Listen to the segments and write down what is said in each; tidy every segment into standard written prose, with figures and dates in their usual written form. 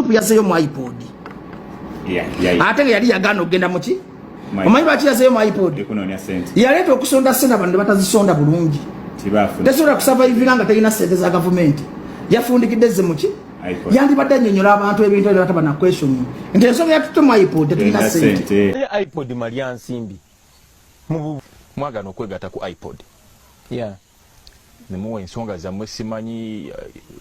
group yaseyo mu iPod ate yali yagana ogenda muki omanyi lwaki yaseyo mu iPod yaleeta okusonda sente abantu batazisonda bulungi tesobola kusurvivinga nga terina sente za gavumenti yafundikidde ze muki yandibadde annyonnyola abantu ebintu ebyo bataba na question nti ensonga yatutte mu iPod terina sente iPod malya nsimbi mwagana okwegatta ku iPod nemuwa ensonga zammwe simanyi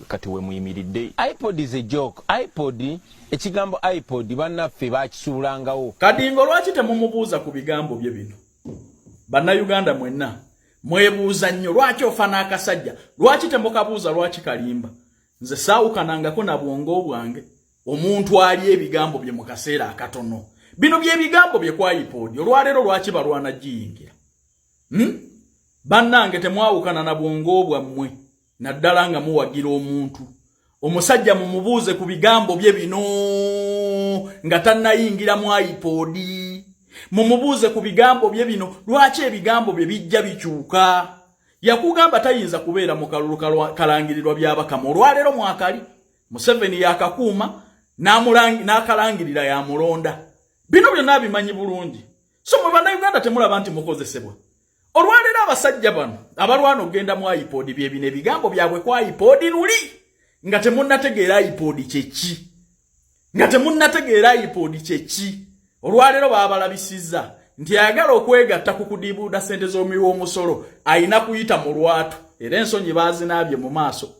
kati we muyimiridde. iPod is a joke. iPod ekigambo iPod bannaffe bakisuulangawo. Kadingo lwaki temumubuuza ku bigambo bye bino? Bannayuganda mwenna mwebuuza nnyo lwaki ofana akasajja, lwaki temukabuuza lwaki kalimba. Nze saawukanangako na bwongo bwange omuntu ali ebigambo bye mu kaseera akatono. Bino bye bigambo bye kwa iPod olwaleero lwaki balwana giyingira. Bannange temwawukana na bwongo bwammwe naddala nga muwagira omuntu omusajja mumubuuze ku bigambo bye bino nga tannayingira mu iPod. Mumubuuze ku bigambo bye bino lwaki ebigambo bye bijja bikyuka. Yakugamba tayinza kubeera mu kalulu kalangirirwa by'abakama olwaleero mwakali Museveni yakakuuma n'akalangirira ya mulonda. Bino byonna bimanyi bulungi. So mwe bannayuganda temulaba nti mukozesebwa. Olwaleero abasajja bano abalwana ogenda mu iPod bye bino ebigambo byabwe kwa iPod luli nga temunnategeera iPod kyeki. Nga temunnategeera iPod kyeki. Olwaleero baabalabisizza nti ayagala okwegatta ku kudiibuuda ssente z'omuwi omusolo ayina kuyita mu lwatu era ensonyi baazinaabye mu maaso.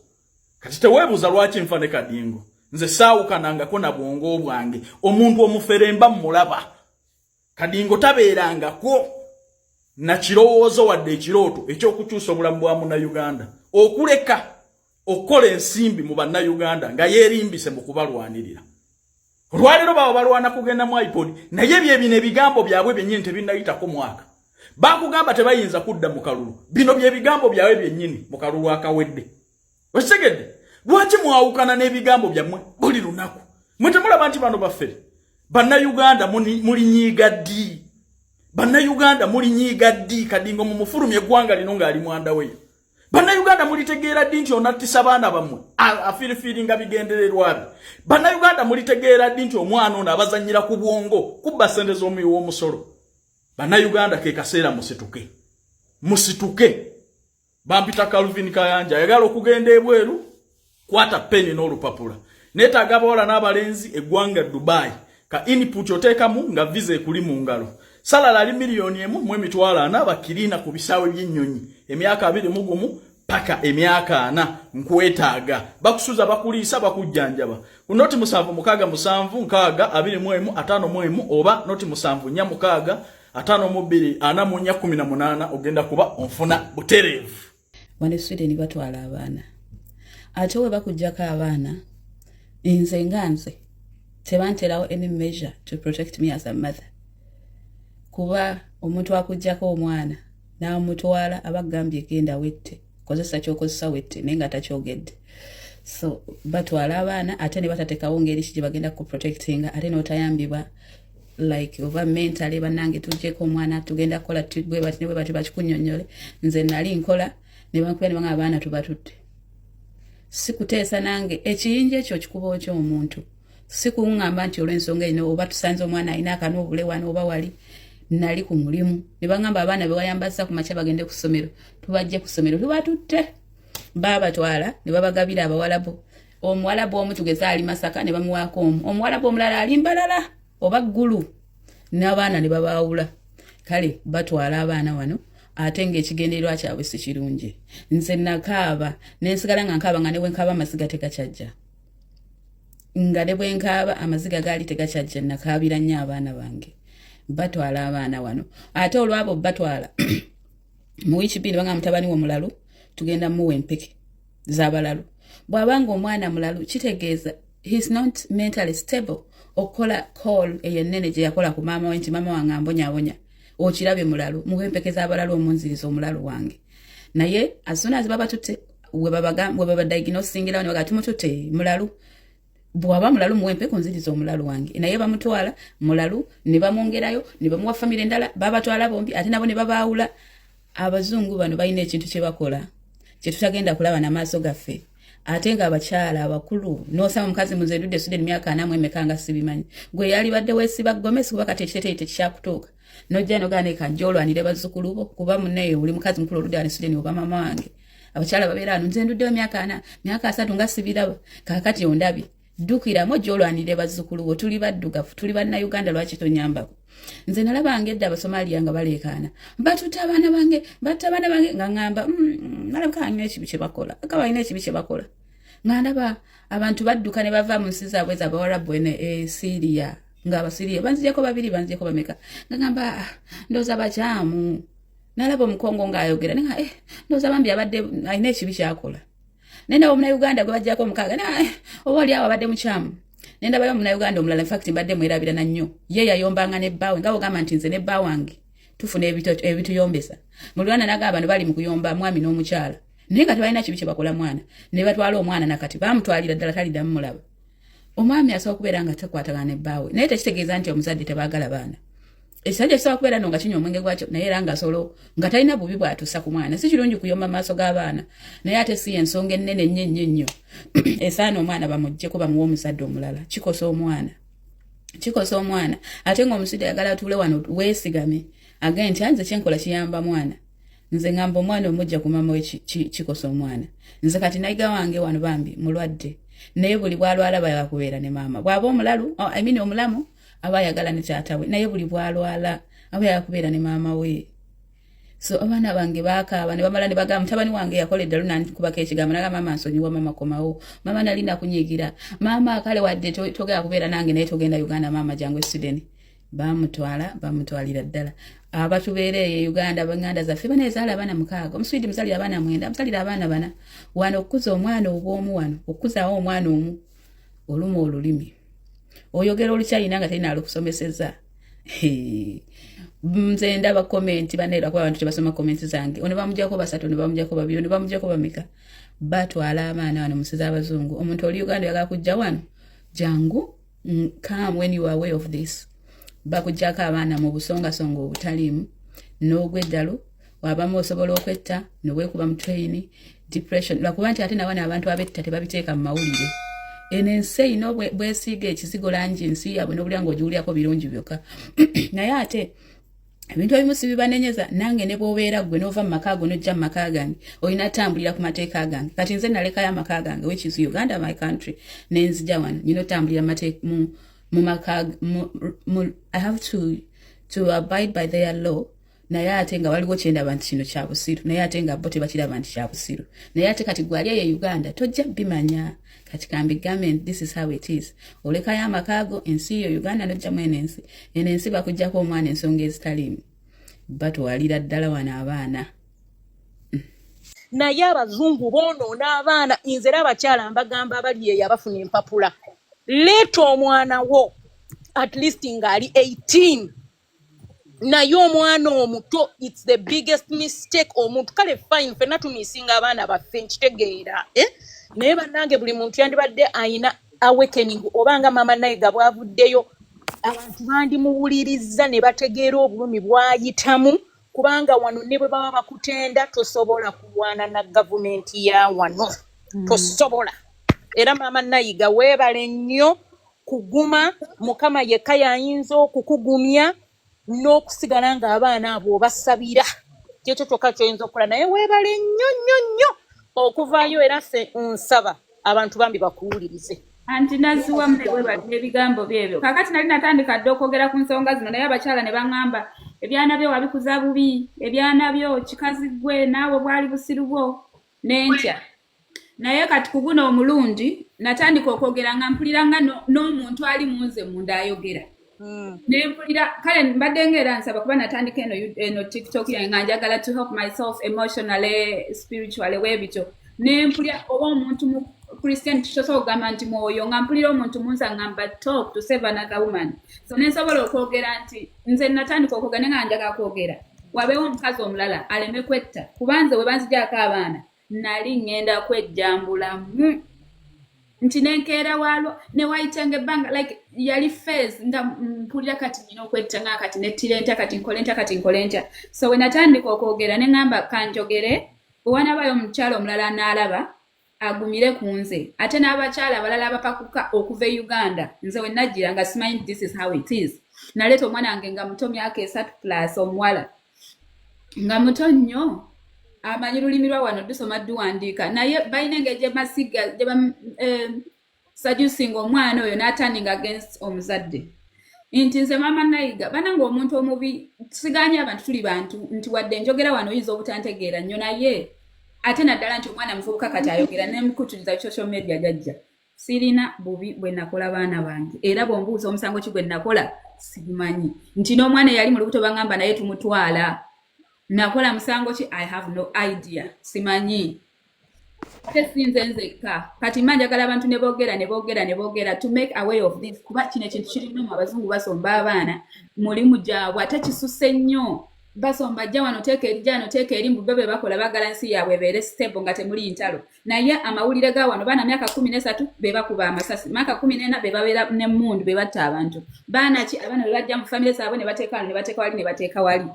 Kati teweebuuza lwaki nfa ne Kadingo. Nze saawukanangako na bwongo bwange omuntu omuferemba mmulaba. Kadingo tabeerangako na kirowoozo wadde ekirooto ekyokukyusa obulamu bwa Munnayuganda okuleka okukola ensimbi mu Bannayuganda nga yeerimbise mu kubalwanirira. Olwaleero baba balwana kugenda mu iPod naye bye bino ebigambo byabwe byennyini tebinnayitako mwaka. Bakugamba tebayinza kudda mu kalulu. Bino bye bigambo byabwe byennyini mu kalulu akawedde. Wekitegedde? Lwaki mwawukana n'ebigambo byammwe buli lunaku? Mwe temulaba nti bano baffere Bannayuganda muli nyiiga ddi. Bannayuganda muli nyiiga ddi Kadingo mu mufulumye eggwanga lino ng'ali mwanda we. Bannayuganda mulitegeera ddi nti onattisa baana bammwe afirifiringa bigendererwa bye. Bannayuganda mulitegeera ddi nti omwana ono abazannyira ku bwongo kubba ssente z'omuwi w'omusolo. Bannayuganda ke kaseera musituke. Musituke. Bampita Calvin Kayanja ayagala okugenda ebweru kwata peni n'olupapula. Neetaaga abawala n'abalenzi eggwanga Dubai ka input oteekamu nga visa ekuli mu ngalo. Salala ali miliyoni emu mu emitwalo ana bakirina ku bisaawe by'ennyonyi emyaka 21 paka emyaka 4 nkwetaaga bakusuza bakuliisa bakujjanjaba ku noti 7767521 oba noti 7465244 ogenda kuba onfuna butereevu. Wane Sweden batwala abaana ate we bakujjako abaana nze nganze tebanterawo any measure to protect me as a mother. Kuba omuntu akujjako omwana n'amutwala abagambye genda wette kozesa kyokozesa wette naye nga takyogedde. So batwala abaana ate ne batateekawo ngeri ki gye bagenda ku protectinga ate n'otayambibwa like oba mentally bannange tujjeko omwana tugenda kukola bwe bati bakikunnyonnyole. Nze nali nkola ne bankubira ne banga abaana tubatutte. Sikuteesa nange ekiyinja ekyo kikuba ky'omuntu. Sikuŋŋamba nti olw'ensonga eno oba tusanze omwana alina akanoobule wano oba wali nali ku mulimu. Ne bangamba abaana be wayambasa ku makya bagende ku ssomero tubajje ku ssomero tubatutte. Babatwala ne babagabira abawalabu. Omuwalabu omu tugeza ali Masaka ne bamuwaako omu. Omuwalabu omulala ali Mbalala oba Ggulu. N'abaana ne babaawula. Kale batwala abaana wano ate ng'ekigendererwa kyabwe si kirungi. Nze nakaaba nensigala nga nkaaba nga ne bwe nkaaba amaziga tegakyajja. Nga ne bwe nkaaba amaziga gaali tegakyajja nakaabira nnyo abaana bange. Batwala abaana wano ate olwabo batwala mu wiki bbiri banga mutabani wo mulalu tugenda muwe empeke z'abalalu. Bw'abanga omwana mulalu kitegeeza he's not mentally stable okola call eyennene gye yakola ku maama we nti maama wange ambonyabonya okirabye mulalu muwe empeke z'abalalu omunziriza omulalu wange. Naye as soon as baba tutte we baba diagnosingirawo ne bagati mututte mulalu bwaba mulalu muwempe kunziriza omulalu wange naye bamutwala mulalu ne bamwongerayo ne bamuwa family endala babatwala bombi ate nabo ne babaawula. Abazungu bano balina ekintu kye bakola kye tutagenda kulaba na maaso gaffe. ate nga abakyala abakulu n'osanga omukazi muzendudde Sweden myaka 4 emekanga sibimanyi gwe yali badde weesiba Gomesi kuba kati ekiteeteeyi tekikyakutuuka nojja n'ogaana kanjja olwanire bazzukulu bo kuba munneeyo oli mukazi mukulu oludde Sweden oba mama wange abakyala babeera wano nzenduddeyo myaka 4 myaka 3 nga sibiraba kaakati ondabye ddukiramu ojja olwanire bazzukulu bo tuli baddugavu tuli bannayuganda lwaki tonyambako nze nalaba ngedda Abasomaliya nga baleekaana batuta abaana bange nga ngamba nalabika alina ekibi kye bakola akaba alina ekibi kye bakola nga ndaba abantu badduka ne bava mu nsi zaabwe z'Abawarabu Siriya nga Abasiriya banzijeko babiri banzijeko bameka nga ngamba ndooza bakyamu nalaba Omukongo ng'ayogera nga ndooza bambi abadde alina ekibi kyakola nenda Omunnayuganda gwe bajjako omukaaga oba oli awo abadde mukyamu nenda bayo Omunnayuganda omulala in fact mbadde mwerabirana nnyo ye yayombanga ne bbaawe nga bwogamba nti nze ne bbaawe wange tufuna ebituyombesa mu Lwana nagamba bano bali mu kuyomba mwami n'omukyala naye nga tebalina kibi kye bakola mwana ne batwala omwana nakati bamutwalira ddala taliddamu mulaba omwami asobola kubeera nga takwatagana ne bbaawe naye tekitegeeza nti omuzadde tebaagala baana ekisajja kisobola kubeera no nga kinywa omwenge gwakyo naye era nga solo nga talina bubi bw'atuusa ku mwana si kirungi kuyomba maaso g'abaana naye ate si ensonga ennene nnyo esaana omwana bamuggyeko bamuwa omuzadde omulala kikosa omwana ate ng'omusajja ayagala atuule wano weesigame agende nti nze kyenkola kiyamba mwana nze ngamba omwana omujja ku mama we kikosa omwana nze kati nayiga wange wano bambi mulwadde naye buli bwalwala bayakubeera ne maama bw'aba omulalu omulamu aba ayagala ne taata we naye buli bwalwala aba yakubeera ne maama we so abaana bange baakaaba ne bamala ne bagamba mutabani wange yakola eddalu nankubako ekigambo nagamba mama nsonyiwa mama komawo mama nali nakunyigira mama akale wadde togenda kubeera nange naye togenda Uganda mama jangu Sweden bamutwalira ddala abatubeera e Uganda banganda zaffe banezaala abaana 6 omuswidi muzalira abaana 9 muzalira abaana 4 wano okuza omwana obwomu wano okuzaawo omwana omu olumu olulimi oyogera olukyayina nga talina alukusomeseza nze ndaba komenti baneera kuba abantu tebasoma komenti zange ono bamujjako 3 ne bamujjako 2 ne bamujjako bameka batwala abaana wano musiza abazungu omuntu oli Uganda yagala kujja wano jangu come when you are aware of this bakujjako abaana mu busongasonga obutaliimu n'ogweddalu wabamu osobola okwetta nobwekuba mu train depression lwakuba nti ate nawana abantu abetta tebabiteeka mu mawulire enensi ino bwesiiga ekizigo langi ensi yabwe n'obulya ng'ogiwulyako birungi byokka naye ate ebintu ebimu si bibanenyeza nange ne bw'obeera ggwe n'ova mu maka go n'ojja mu maka gange olina tambulira ku mateeka gange kati nze nalekayo amaka gange which is Uganda my country nenzija wano nyina otambulira mu maka I have to abide by their law naye ate nga waliwo kyendaba nti kino kya busiru naye ate nga bo tebakiraba nti kya busiru naye ate kati gwali ye Uganda tojja bimanya kati kambi government this is how it is olekayo amakago ensi yo Uganda nojja mwene ensi bakujjako omwana ensonga ezitaliimu batwalira ddala wana abaana naye abazungu boonoona abaana nze abakyala mbagamba abali eyo abafuna empapula leeta omwana wo at least ng'ali 18 naye omwana omuto it's the biggest mistake omuntu kale fine fenna tumisinga abaana baffe nkitegeera naye bannange buli muntu yandibadde ayina awakening obanga mama nayiga bwavuddeyo abantu bandimuwuliriza ne bategeera obulumi bwayitamu kubanga wano ne bwe baba bakutenda tosobola kulwana na gavumenti ya wano tosobola era mama nayiga weebale nnyo kuguma mukama yekka yayinza okukugumya n'okusigala nga abaana abo basabira kyekyo kyokka kyoyinza okukola naye weebale nnyo okuvaayo era se nsaba abantu bambi bakuwulirize anti naziwa mwe ebigambo byebyo kakati nali natandika dde okwogera ku nsonga zino naye abakyala ne baŋŋamba ebyana byo wabikuza bubi ebyana byo kikazi gwe naawe bwali busiru bwo n'entya naye kati ku guno omulundi natandika okwogera nga mpuliranga n'omuntu ali munze munda ayogera nempulira kale mbadde ng'era nsaba kuba natandika eno TikTok yange nga njagala to help myself emotionally spiritually webityo nempulira oba omuntu mu Christian tusobola okugamba nti mwoyo nga mpulira omuntu munza ngamba talk to save another woman so nensobola okwogera nti nze natandika okwogera nga njagala kwogera wabeewo omukazi omulala aleme kwetta kubanze we banzijako abaana nali ngenda kwejjambulamu nti nenkeera waalwo ne wayitanga ebbanga like yali phase nga mpulira kati nina okwetta nga kati nettira entya kati nkole ntya so we natandika okwogera ne ngamba kanjogere bwe wanabaayo omukyala omulala n'alaba agumire ku nze ate n'abakyala abalala abapakuka okuva e Uganda nze we najjira nga simanyi this is how it is naleeta omwana wange nga muto myaka 3+ omuwala nga muto nnyo amanyi lulimi lwa wano dusoma duwandiika naye balina engeri gye basiga gye seducing omwana oyo n'aturning against omuzadde nti nze Mama Nayiga bananga omuntu omubi tusiganye abantu tuli bantu nti wadde njogera wano oyinza obutantegeera nnyo naye ate naddala nti omwana muvubuka kati ayogera nemukuturiza social media jajja sirina bubi bwe nakola baana bange era bw'ombuuza omusango ki gwe nakola simanyi nti n'omwana yali mu lubuto bangamba naye tumutwala nakola musango ki I have no idea simanyi tesinze nzekka kati manjagala abantu ne boogera to make away of this kuba kino ekintu kirina mu abazungu basomba abaana mulimu gyabwe ate kisusse nnyo basomba jja wano teeka eri mu bebe bakola bagala nsi yaabwe ebeere stable nga temuli ntalo naye amawulire ga wano baana myaka 13 be bakuba amasasi myaka 14 be babeera n'emmundu be batta abantu baana ki abaana be bajja mu family zaabwe ne bateeka wali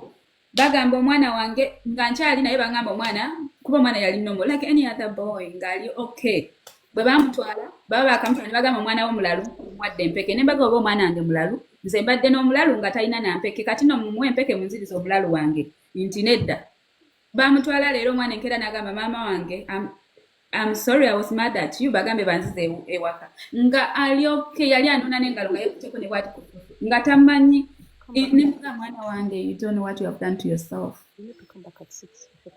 bagamba omwana wange nga nkyali naye bangamba omwana kuba omwana yali normal like any other boy ngali okay bwe bamutwala baba bakamutwala bagamba omwana wo mulalu mwadde empeke ne bagamba omwana wange mulalu nze mbadde n'omulalu nga talina nampeke kati no mumuwe empeke munziriza omulalu wange nti nedda bamutwala leero omwana enkera n'agamba maama wange I'm sorry I was mad at you bagambe banzize ewaka nga ali okay yali anona n'engalo nga yekuteko ne bwati nga tamanyi Nimuga mwana wange, you don't know what you have done to yourself. You need to come back at 6.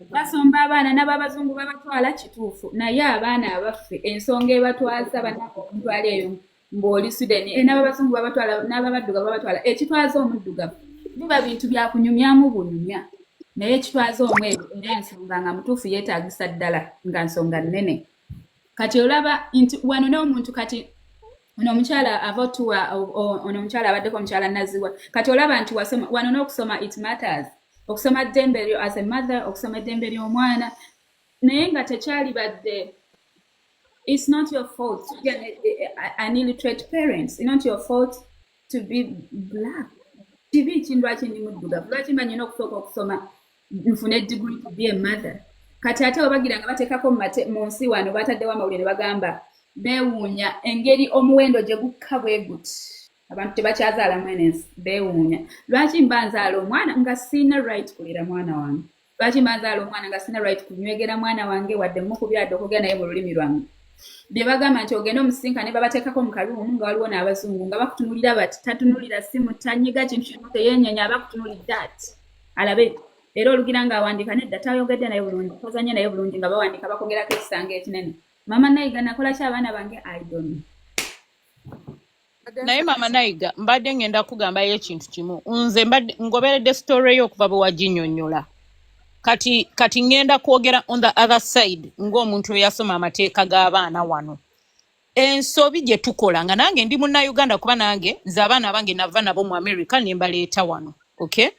Basomba abaana n'ababazungu babatwala kituufu naye abaana abaffe ensonga ebatwaza banako ntwala eyo mboli Sweden n'ababazungu babatwala n'ababadduga babatwala ekitwaza omuddugavu biba bintu bya kunyumyamu bunyumya naye ekitwaza omweru era ensonga nga mutuufu yeetaagisa ddala nga nsonga nnene kati olaba nti wano n'omuntu kati ono omukyala avotuwa ono omukyala abaddeko omukyala naziwa kati olaba nti wasoma wano n'okusoma it matters okusoma ddembe lyo as a mother okusoma eddembe ly'omwana naye nga tekyali badde it's not your fault to be an illiterate parents it's not your fault to be black kibi kintu lwaki ndi muddugavu lwaki mba nyina okusooka okusoma nfune degree to be a mother kati ate obagira nga bateekako mu nsi wano bataddewo amawulire ne bagamba beewuunya engeri omuwendo gye gukka bwe guti abantu tebakyazaala mwenensi beewuunya lwaki mba nzaala omwana nga sina right kulera mwana wange lwaki mba nzaala omwana nga sina right kunywegera mwana wange wadde mukubyadde okugenda naye mu lulimi lwange bye bagamba nti ogenda omusinka ne babateekako mu kaluumu nga waliwo n'abazungu nga bakutunulira bati tatunulira simu tanyiga kintu kyonna teyeenyenya abakutunulidde ati alabe era olugira ng'awandiika nedda tayogedde naye bulungi tozanye naye bulungi nga bawandiika bakogerako ekisanga ekinene Mama Nayiga nakola ki abaana bange I don't know. Naye Mama Nayiga mbadde ngenda kugambayo ekintu kimu nze mbadde ngoberedde story yo okuva bwe waginnyonnyola kati ngenda kwogera on the other side ng'omuntu eyasoma amateeka g'abaana wano ensobi gye tukola nga nange ndi Munnayuganda kuba nange nze abaana bange nava nabo mu America ne mbaleeta wano okay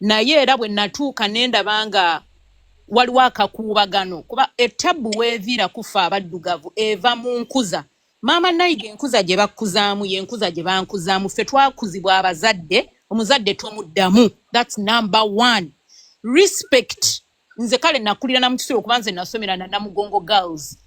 naye era bwe natuuka nendabanga waliwo akakuubagano kuba ettabu weeviira kufa abaddugavu eva mu nkuza Mama Nayiga enkuza gye bakuzaamu yenkuza gye bankuzaamu ffe twakuzibwa abazadde omuzadde tomuddamu that's number 1 respect nze kale nakulira na mukisiro kuba nze nasomera na Namugongo girls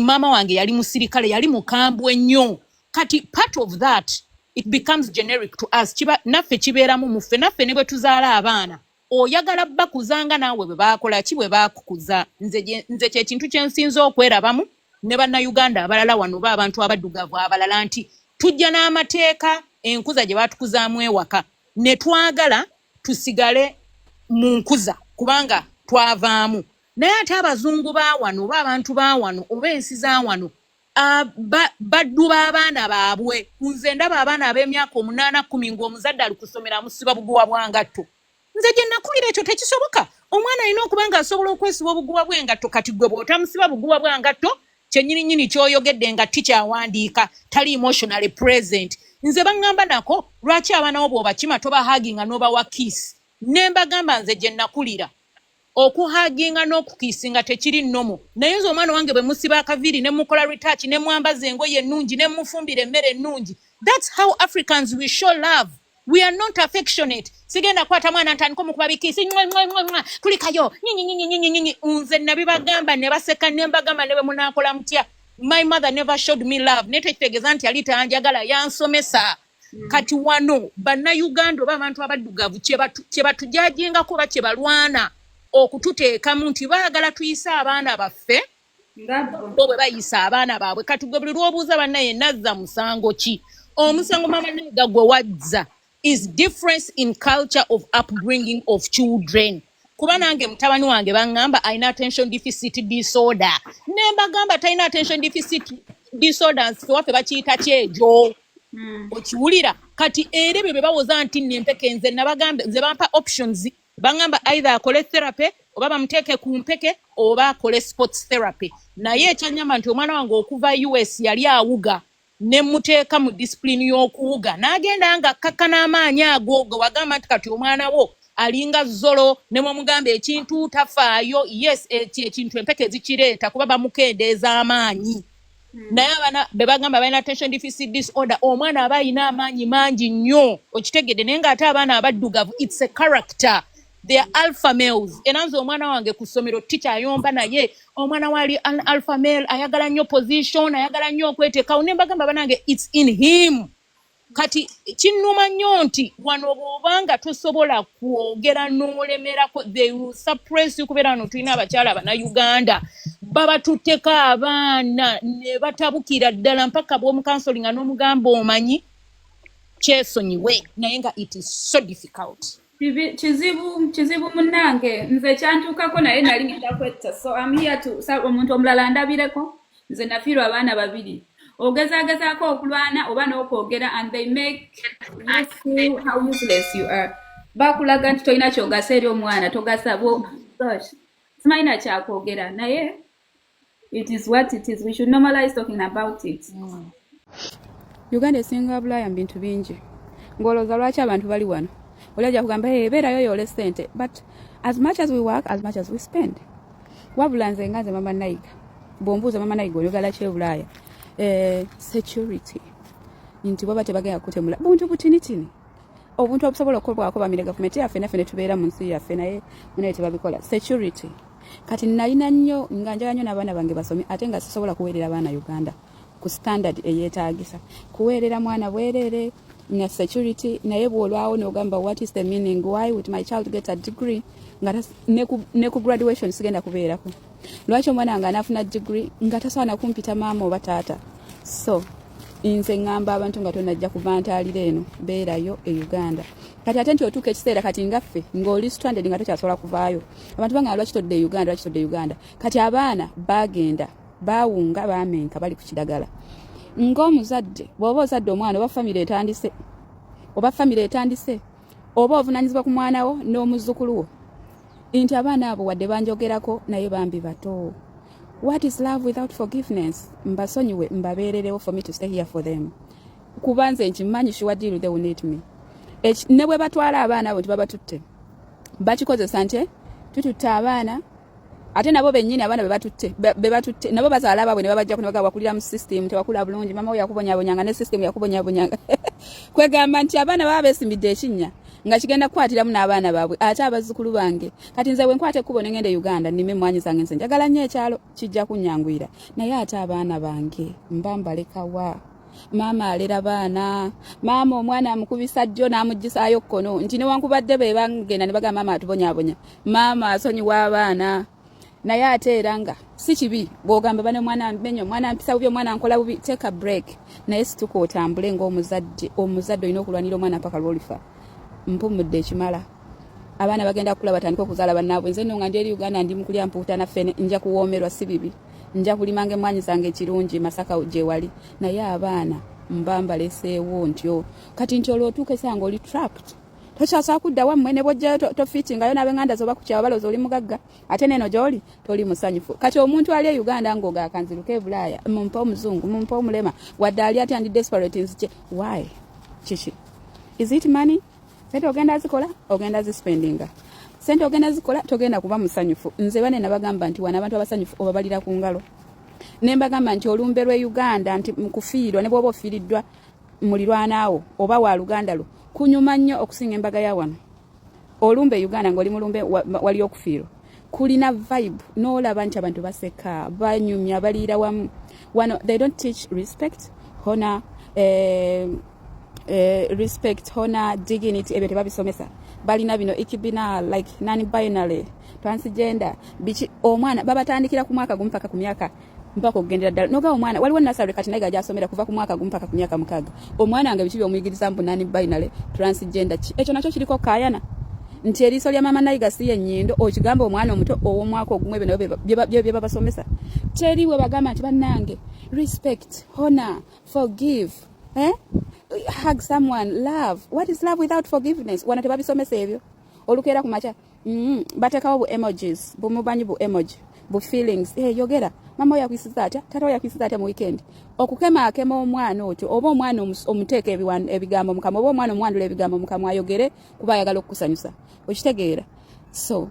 mama wange yali musirikale yali mukambwe nnyo kati part of that it becomes generic to us kiba naffe kibeeramu muffe naffe ne bwe tuzaala abaana oyagala bakuzanga naawe bwe baakola ki bwe baakukuza nze kye kintu kye nsinza okwerabamu ne Bannayuganda abalala wano ba abantu abaddugavu abalala nti tujja n'amateeka enkuza gye baatukuzaamu ewaka ne twagala tusigale mu nkuza kubanga twavaamu naye ate abazungu ba wano oba abantu ba wano oba ensi za wano baddu b'abaana baabwe nze ndaba abaana ab'emyaka 8-10 ng'omuzadde ali kusomera amusiba buguwa bwangatto nze gye nakulira ekyo tekisoboka omwana alina okuba nga asobola okwesiba obuguwa bw'engatto kati gwe bw'otamusiba buguwa bwangatto kyennyini kyoyogedde nga tikyawandiika tali emotionally present nze baŋŋamba nako lwaki abaana bo bw'obakima tobahaginga n'obawa kiss ne mbagamba nze gye nakulira okuhaginga n'okukiisinga tekiri nnomo naye nze omwana wange bwe musiba akaviiri ne mukola retouch ne mwambaza engoye ennungi ne mufumbira emmere ennungi that's how Africans we show love We are not affectionate. Sigenda kwata mwana ntandika mukubabikisi tulikayo unze nabibagamba ne baseka ne mbagamba ne munakola mutya. My mother never showed me love. Netetegeza nti alita anjagala yansomesa. Kati wano bana Uganda abantu abaddugavu kyebatujajinga kuba kyebalwana okututeeka mu nti baagala tuyisa abaana baffe bo bwe bayisa abaana baabwe kati gwe buli lw'obuuza bannaye nazza musango ki omusango mama nega gwe wazza is difference in culture of upbringing of children kuba nange mutabani wange bangamba ayina attention deficit disorder nemba gamba tayina attention deficit disorders waffe bakiyita kyejo okiwulira kati ere bebe bawoza nti nempeke nze nabagambe nze bampa options bangamba either akole therapy oba bamuteke ku mpeke oba akole sports therapy naye ekyanyama nti omwana wange okuva US yali awuga ne muteeka mu discipline y'okuwuga n'agenda nga akkakana amaanyi ago wagamba nti kati omwana wo alinga zolo ne mugamba ekintu tafaayo yes ekintu empeke zikireeta kuba bamukendeeza amaanyi naye abana bebagamba balina attention deficit disorder omwana aba alina amaanyi mangi nnyo okitegedde naye nga ate abaana abaddugavu it's a character they are alpha males enanze omwana wange ku ssomero teacher ayomba naye omwana wali an alpha male ayagala nnyo position ayagala nnyo okweteekawo ne mbagamba banange it's in him kati kinnuma nnyo nti wano bw'obanga tosobola kwogera n'olemerako they will suppress you kubeera no tulina abakyala abana Uganda baba tuteko abaana ne batabukira ddala mpaka bw'omukansolinga n'omugamba omanyi kyesonyiwe naye nga it is so difficult kizibu munange nze kyantukako naye nali ngenda kwetta so I'm here to omuntu omulala ndabireko nze nafiirwa abaana babiri ogezagezaako okulwana oba n'okwogera and they make you feel how useless you are bakulaga nti tolina kyogasa eri omwana togasa gosh simalina kyakwogera naye it is what it is we should normalize talking about it Uganda esinga bulaya mu bintu bingi ng'olowooza lwaki abantu bali wano olajja kugamba ebeerayo yole ssente but as much as we work as much as we spend wabula nze nga nze mama Nayiga bw'ombuuza mama Nayiga oyogala ki Bulaaya security nti bwaba tebagenda kutemula buntu butinitini obuntu obusobola okukolwako bamire gavumenti yaffe naffe ne tubeera mu nsi yaffe naye munaye tebabikola security kati nalina nnyo nga njala nnyo n'abaana bange basome ate nga sisobola kuweerera abaana Uganda ku standard eyeetaagisa kuweerera mwana bwerere na security naye bwolwawo n'ogamba what is the meaning why would my child get a degree nga ne ku graduation sigenda kubeerako lwaki omwana nga anafuna degree nga tasaana kumpita maama oba taata so nze ngamba abantu nga tonajja kuvantaalira eno beerayo e Uganda kati ate nti otuuka ekiseera kati ngaffe ng'oli stranded nga tokyasobola kuvaayo abantu banga lwaki todde Uganda kati abaana bagenda baawunga baamenka bali ku kiragala ng'omuzadde bw'oba ozadde omwana oba famire etandise oba ovunanyizibwa ku mwana wo n'omuzzukulu wo nti abaana abo wadde banjogerako naye bambi bato what is love without forgiveness mbasonyiwe mbabeererewo for me to stay here for them kuba nze nkimanyi sure deal they will need me ne bwe batwala abaana abo nti babatutte bakikozesa nti tututte abaana ate nabo bennyini abaana bebatutte nabo bazaala baabwe ne babajja kuno bakulira mu system tebakula bulungi mama we yakubonyabonyanga ne system yakubonyabonyanga kwegamba nti abaana baba beesimbidde ekinnya nga kigenda kukwatiramu n'abaana baabwe ate abazzukulu bange kati nze bwe nkwate ekkubo ne ngende Uganda nnime emmwanyi zange nze njagala nnyo ekyalo kijja kunnyanguyira naye ate abaana bange mba mbalekawa maama alera baana maama omwana amukubisa jjo n'amuggisaayo kkono nti newankubadde be bangenda ne bagamba maama atubonyabonya maama asonyiwa abaana naye ate era nga si kibi bw'ogamba bane omwana mbenyo omwana mpisa bubi omwana nkola bubi take a break naye situka otambule ng'omuzadde olina okulwanira omwana mpaka lw'olifa mpumudde ekimala abaana bagenda kukula batandika okuzaala bannaabwe nze nno nga ndi eri Uganda ndi mukulya mpuuta naffe nja kuwoomerwa si bibi nja kulimanga emmwanyi zange ekirungi Masaka gye wali naye abaana mba mbaleseewo ntyo kati nti olw'otuuka esanga oli trapped tokyasobola kudda wammwe ne bw'ojjayo tofitingayo n'ab'enganda zoba ku kyawa balowooza oli mugagga ate neeno gy'oli toli musanyufu kati omuntu ali e Uganda ng'ogaakanziruka e Bulaaya mumpe omuzungu mumpe omulema wadde ali ati andi desperate nzikye why kiki is it money sente ogenda zikola ogenda zispendinga sente ogenda zikola togenda kuba musanyufu nze bane nabagamba nti wana abantu abasanyufu obabalira ku ngalo ne mbagamba nti olumbe lw'e Uganda nti mukufiirwa ne bw'oba ofiiriddwa mulirwanaawo oba wa Luganda lwo kunyuma nnyo okusinga embaga ya wano olumbe Uganda ng'oli mulumbe wali okufiirwa kulina vibe n'olaba nti abantu baseka banyumya baliira wamu wano they don't teach respect honor respect honor dignity ebyo tebabisomesa balina bino ikibina like non-binary transgender bichi omwana babatandikira ku mwaka gumu mpaka ku myaka mpaka okugendera ddala noga omwana waliwo nasale kati naye gajasomera kuva ku mwaka gumu mpaka ku myaka 6 omwana nga bichi byomuyigiriza mbu non-binary transgender ekyo nakyo kiriko kaayana nti eriiso lya mama nayiga si yenyindo okigamba omwana omuto ow'omwaka ogumwe bino bye babasomesa teriwe bagamba nti bannange respect honor forgive hug someone love what is love without forgiveness wana tebabisomesa ebyo olukeera ku macha batekawo bu emojis bumubanyi bu emoji bu feelings yogera mama oyo yakwisiza atya tata oyo yakwisiza atya mu weekend okukema omwana otyo oba omwana omuteeka ebigambo mukama oba omwana omwandula ebigambo mukama ayogere kuba ayagala okukusanyusa okitegeera so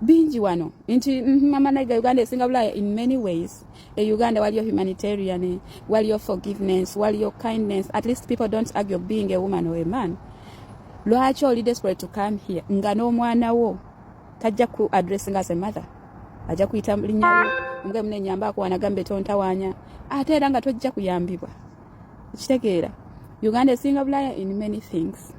bingi wano nti mama nayiga Uganda esinga bulaya in many ways Uganda waliyo humanitarian waliyo forgiveness waliyo kindness at least people don't argue being a woman or a man lwaki oli desperate to come here nga n'omwana wo tajja ku addressing as a mother ajja kuyita linnya omugwe mune nyamba akwana gambe tontawanya ate era nga tojja kuyambibwa kitegeera Uganda esinga bulaya in many things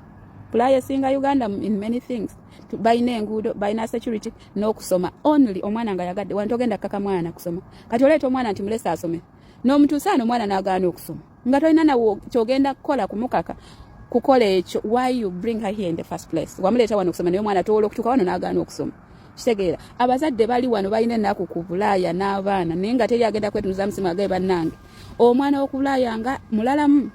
bulaya esinga Uganda in many things bayina enguudo bayina security n'okusoma only omwana nga yagadde wantu ogenda kaka mwana kusoma kati oleeta omwana nti mulesa asome n'omutuusaano omwana n'agaana okusoma nga tolina nawo kyogenda kukola kumukaka kukola ekyo why you bring her here in the first place wamuleeta wano okusoma naye omwana towola okutuuka wano n'agaana okusoma kitegeera abazadde bali wano balina ennaku ku bulaaya n'abaana naye nga teri agenda kwetunuza musimu agaye bannange omwana w'okubulaaya nga mulalamu